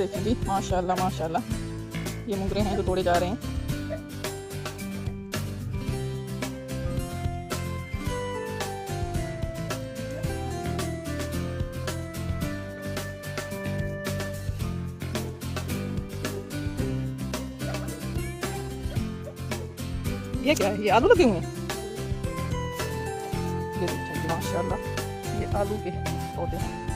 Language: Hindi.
देखें जी, माशाल्लाह माशाल्लाह। ये मोगरे हैं जो तोड़े जा रहे हैं। ये क्या है? ये आलू लगे हुए हैं। ये देखिए माशाल्लाह, ये आलू के पौधे हैं।